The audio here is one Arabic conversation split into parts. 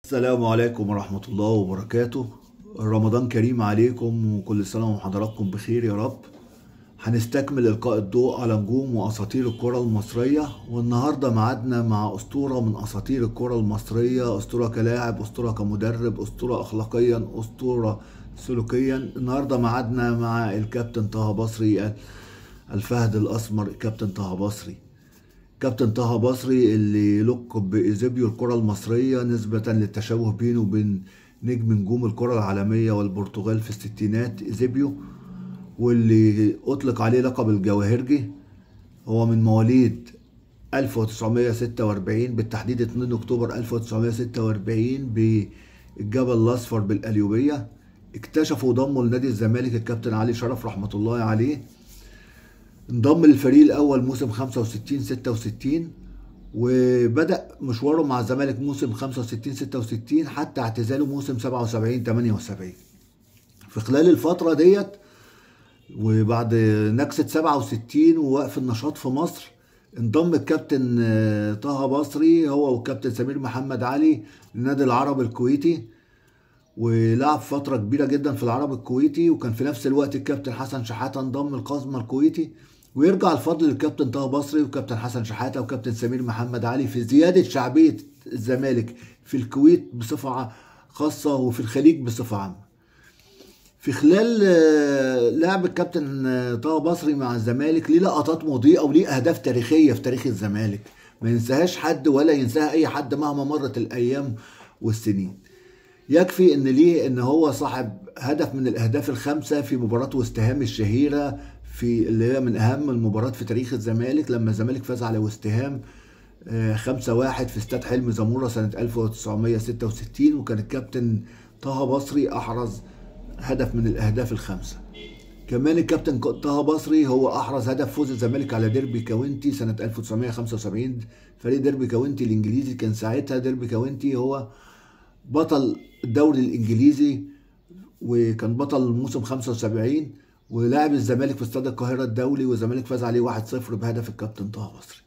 السلام عليكم ورحمة الله وبركاته. رمضان كريم عليكم وكل سنة وحضراتكم بخير يا رب. هنستكمل إلقاء الضوء على نجوم وأساطير الكرة المصرية، والنهاردة معادنا مع أسطورة من أساطير الكرة المصرية، أسطورة كلاعب، أسطورة كمدرب، أسطورة أخلاقيا، أسطورة سلوكيا. النهاردة معادنا مع الكابتن طه بصري، الفهد الأسمر. كابتن طه بصري، كابتن طه بصري اللي لقب بإيزيبيو الكرة المصرية نسبة للتشابه بينه وبين نجم نجوم الكرة العالمية والبرتغال في الستينات إيزيبيو، واللي أطلق عليه لقب الجواهرجي. هو من مواليد 1946 بالتحديد 2 أكتوبر 1946 بالجبل الأصفر بالقليوبية. اكتشفوا وضموا لنادي الزمالك الكابتن علي شرف رحمة الله عليه. انضم للفريق الأول موسم 65-66، وبدأ مشواره مع الزمالك موسم 65-66 حتى اعتزاله موسم 77-78. في خلال الفترة ديت وبعد نكسة 67 ووقف النشاط في مصر، انضم الكابتن طه بصري هو والكابتن سمير محمد علي للنادي العربي الكويتي، ولعب فترة كبيرة جدا في العرب الكويتي. وكان في نفس الوقت الكابتن حسن شحاتة انضم القزمة الكويتي. ويرجع الفضل للكابتن طه بصري وكابتن حسن شحاتة وكابتن سمير محمد علي في زيادة شعبية الزمالك في الكويت بصفة خاصة وفي الخليج بصفة عامة. في خلال لعب الكابتن طه بصري مع الزمالك ليه لقطات مضيئة وليه أهداف تاريخية في تاريخ الزمالك ما ينساهاش حد ولا ينساها أي حد مهما مرت الأيام والسنين. يكفي ان هو صاحب هدف من الاهداف الخمسه في مباراه وست هام الشهيره، في اللي هي من اهم المباريات في تاريخ الزمالك، لما الزمالك فاز على وست هام 5-1 في استاد حلمي زموره سنه 1966. وكان الكابتن طه بصري احرز هدف من الاهداف الخمسه. كمان الكابتن طه بصري هو احرز هدف فوز الزمالك على ديربي كاونتي سنه 1975. فريق ديربي كاونتي الانجليزي كان ساعتها ديربي كاونتي هو بطل الدوري الانجليزي، وكان بطل الموسم 75، ولعب الزمالك في استاد القاهره الدولي والزمالك فاز عليه 1-0 بهدف الكابتن طه بصري.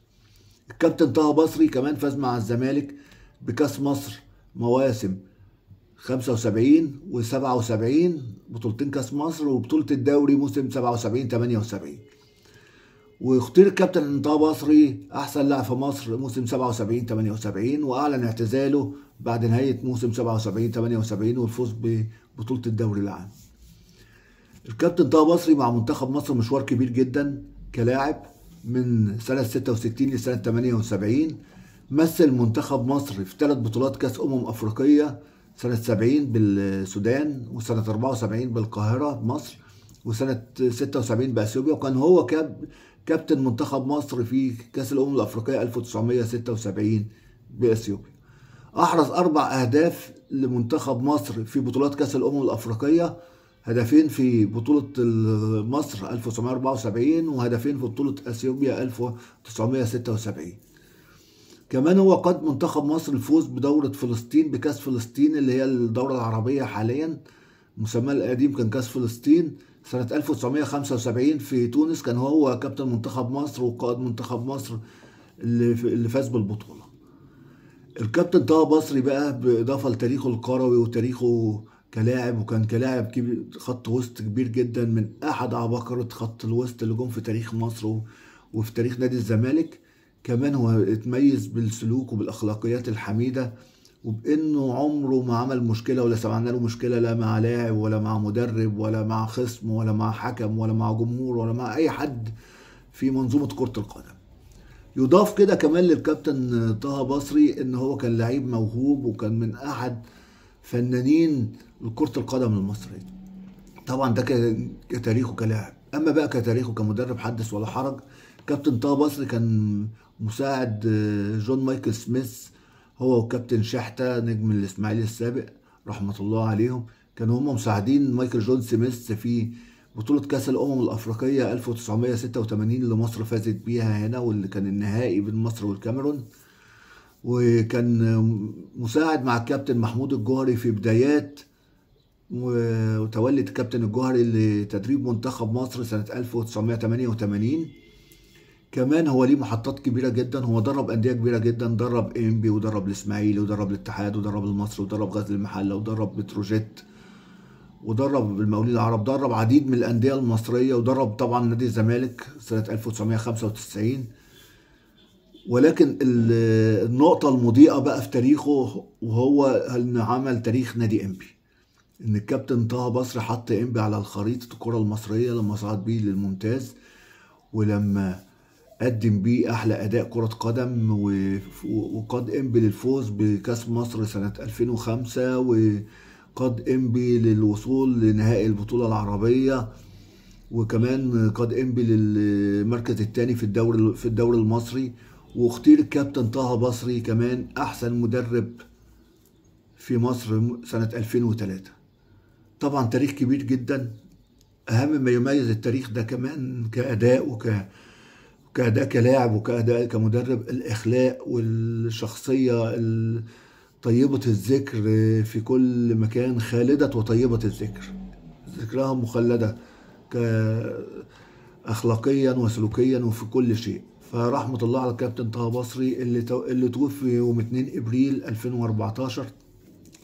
الكابتن طه بصري كمان فاز مع الزمالك بكاس مصر مواسم 75 و77، بطولتين كاس مصر، وبطوله الدوري موسم 77-78. واختير الكابتن طه بصري احسن لاعب في مصر موسم 77-78، واعلن اعتزاله بعد نهايه موسم 77-78 والفوز ببطوله الدوري العام. الكابتن طه بصري مع منتخب مصر مشوار كبير جدا كلاعب من سنه 66 لسنه 78. مثل منتخب مصر في 3 بطولات كاس افريقيه، سنه 70 بالسودان، وسنه 74 بالقاهره مصر، وسنه 76 باثيوبيا. وكان هو كابتن منتخب مصر في كأس الأمم الأفريقية 1976 بأثيوبيا. أحرز 4 أهداف لمنتخب مصر في بطولات كأس الأمم الأفريقية، هدفين في بطولة مصر 1974 وهدفين في بطولة أثيوبيا 1976. كمان هو قاد منتخب مصر الفوز بدورة فلسطين بكأس فلسطين اللي هي الدورة العربية حاليا، مسمى القديم كان كأس فلسطين سنة 1975 في تونس. كان هو كابتن منتخب مصر وقائد منتخب مصر اللي فاز بالبطولة. الكابتن طه بصري بقى بإضافة لتاريخه الكروي وتاريخه كلاعب، وكان كلاعب كبير خط وسط كبير جدا، من أحد عباقرة خط الوسط اللي جم في تاريخ مصر وفي تاريخ نادي الزمالك. كمان هو اتميز بالسلوك وبالأخلاقيات الحميدة، وبانه عمره ما عمل مشكله ولا سمعنا له مشكله، لا مع لاعب ولا مع مدرب ولا مع خصم ولا مع حكم ولا مع جمهور ولا مع اي حد في منظومه كره القدم. يضاف كده كمان للكابتن طه بصري ان هو كان لعيب موهوب، وكان من احد فنانين كره القدم المصريه. طبعا ده كتاريخه كلاعب. اما بقى كتاريخه كمدرب حدث ولا حرج. كابتن طه بصري كان مساعد جون مايكل سميث هو وكابتن شحتة نجم الاسماعيلي السابق رحمة الله عليهم. كانوا هم مساعدين مايكل جون سميث في بطولة كأس الأمم الأفريقية 1986 اللي مصر فازت بيها هنا، واللي كان النهائي بين مصر والكاميرون. وكان مساعد مع الكابتن محمود الجوهري في بدايات وتولي الكابتن الجوهري لتدريب منتخب مصر سنة 1988. كمان هو ليه محطات كبيرة جدا، هو درب أندية كبيرة جدا، درب إنبي ودرب الإسماعيلي ودرب الاتحاد ودرب المصري ودرب غزل المحلة ودرب بتروجيت ودرب المقاولين العرب، درب عديد من الأندية المصرية، ودرب طبعا نادي الزمالك سنة 1995. ولكن النقطة المضيئة بقى في تاريخه وهو إن عمل تاريخ نادي إنبي، إن الكابتن طه بصري حط إنبي على خريطة الكرة المصرية لما صعد بيه للممتاز، ولما قدم بيه احلى اداء كرة قدم، وقاد انبي للفوز بكاس مصر سنة 2005، وقاد انبي للوصول لنهائي البطولة العربية، وكمان قاد انبي للمركز الثاني في الدوري المصري. واختير الكابتن طه بصري كمان احسن مدرب في مصر سنة 2003. طبعا تاريخ كبير جدا. اهم ما يميز التاريخ ده كمان كأداء كأداء كلاعب وكأداء كمدرب، الإخلاق والشخصية طيبة الذكر في كل مكان، خالدة وطيبة الذكر، ذكرها مخلدة أخلاقيا وسلوكيا وفي كل شيء. فرحمة الله على الكابتن طه بصري اللي توفي يوم 2 إبريل 2014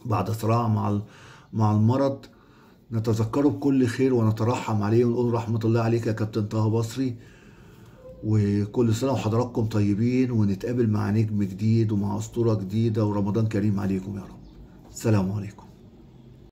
بعد صراع مع المرض. نتذكره بكل خير ونترحم عليه ونقول رحمة الله عليك يا كابتن طه بصري، وكل سنة وحضراتكم طيبين، ونتقابل مع نجم جديد ومع أسطورة جديدة، ورمضان كريم عليكم يا رب. السلام عليكم.